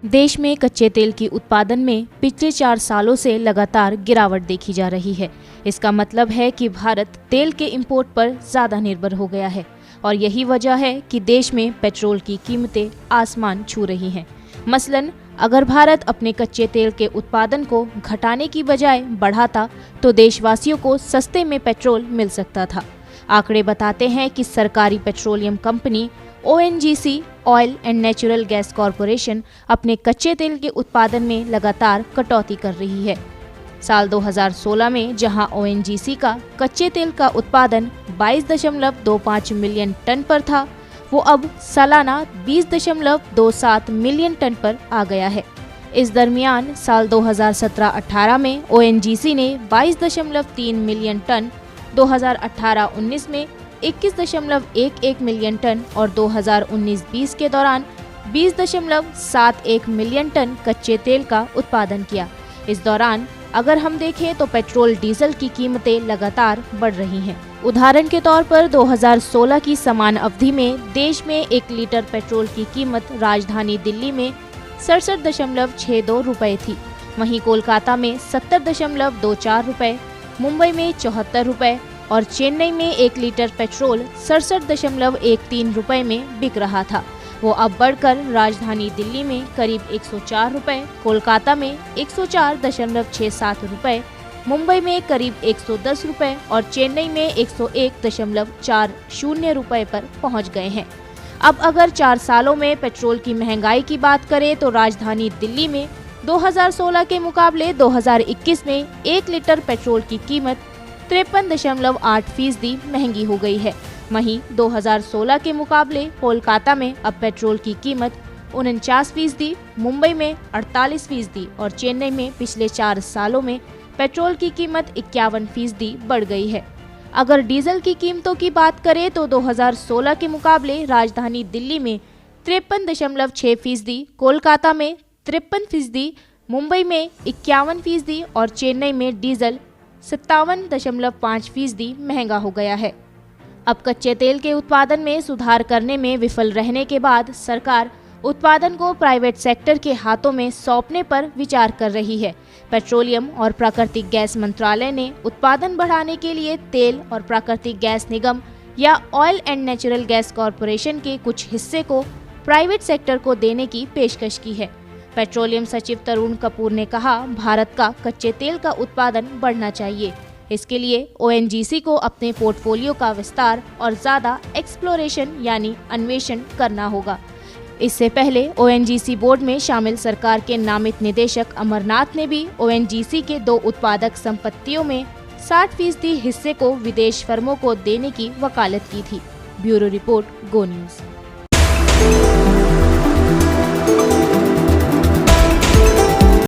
देश में कच्चे तेल की उत्पादन में पिछले 4 सालों से लगातार गिरावट देखी जा रही है। इसका मतलब है कि भारत तेल के इंपोर्ट पर ज़्यादा निर्भर हो गया है और यही वजह है कि देश में पेट्रोल की कीमतें आसमान छू रही हैं। मसलन अगर भारत अपने कच्चे तेल के उत्पादन को घटाने की बजाय बढ़ाता तो देशवासियों को सस्ते में पेट्रोल मिल सकता था। आंकड़े बताते हैं कि सरकारी petroleum company ONGC oil and natural gas corporation अपने कच्चे तेल के उत्पादन में लगातार कटौती कर रही है। साल 2016 में जहां ONGC का कच्चे तेल का उत्पादन 22.25 मिलियन टन पर था, वो अब सालाना 20.27 मिलियन टन पर आ गया है। इस दरमियान साल 2017-18 में ONGC ने 22.3 मिलियन टन, 2018-19 में 21.11 मिलियन टन और 2019-20 के दौरान 20.71 मिलियन टन कच्चे तेल का उत्पादन किया। इस दौरान अगर हम देखें तो पेट्रोल डीजल की कीमतें लगातार बढ़ रही हैं। उदाहरण के तौर पर 2016 की समान अवधि में देश में 1 लीटर पेट्रोल की कीमत राजधानी दिल्ली में 67.62 रुपए थी। वहीं कोलकाता में 70.24 रुपए, मुंबई में 74 रुपए और चेन्नई में 1 लीटर पेट्रोल 67.13 रुपए में बिक रहा था। वो अब बढ़कर राजधानी दिल्ली में करीब 104 रुपए, कोलकाता में 104.67 रुपए, मुंबई में करीब 110 रुपए और चेन्नई में 101.40 रुपए पर पहुंच गए हैं। अब अगर 4 सालों में पेट्रोल की महंगाई की बात करें तो राजधानी दिल्ली में 2016 के मुकाबले 2021 में 1 लीटर पेट्रोल की कीमत 53.8% महंगी हो गई है। वहीं 2016 के मुकाबले कोलकाता में अब पेट्रोल की कीमत 49%, मुंबई में 48% और चेन्नई में पिछले 4 सालों में पेट्रोल की कीमत 51% बढ़ गई है। अगर डीजल की कीमतों की बात करें तो 2016 के मुकाबले राजधानी दिल्ली में 53.6%, कोलकाता में 53%, मुंबई में 51% और चेन्नई में डीजल 57.5% महंगा हो गया है। अब कच्चे तेल के उत्पादन में सुधार करने में विफल रहने के बाद सरकार उत्पादन को प्राइवेट सेक्टर के हाथों में सौंपने पर विचार कर रही है। पेट्रोलियम और प्राकृतिक गैस मंत्रालय ने उत्पादन बढ़ाने के लिए तेल और प्राकृतिक गैस निगम या oil and natural gas corporation के कुछ हिस्से को प्राइवेट सेक्टर को देने की पेशकश की है। पेट्रोलियम सचिव तरुण कपूर ने कहा, भारत का कच्चे तेल का उत्पादन बढ़ना चाहिए। इसके लिए ONGC को अपने पोर्टफोलियो का विस्तार और ज़्यादा एक्सप्लोरेशन यानी अन्वेषण करना होगा। इससे पहले ONGC बोर्ड में शामिल सरकार के नामित निदेशक अमरनाथ ने भी ONGC के 2 उत्पादक संपत्तियों में 60% हिस्से को विदेश फर्मों को देने की वकालत की थी। ब्यूरो रिपोर्ट, गो न्यूज़।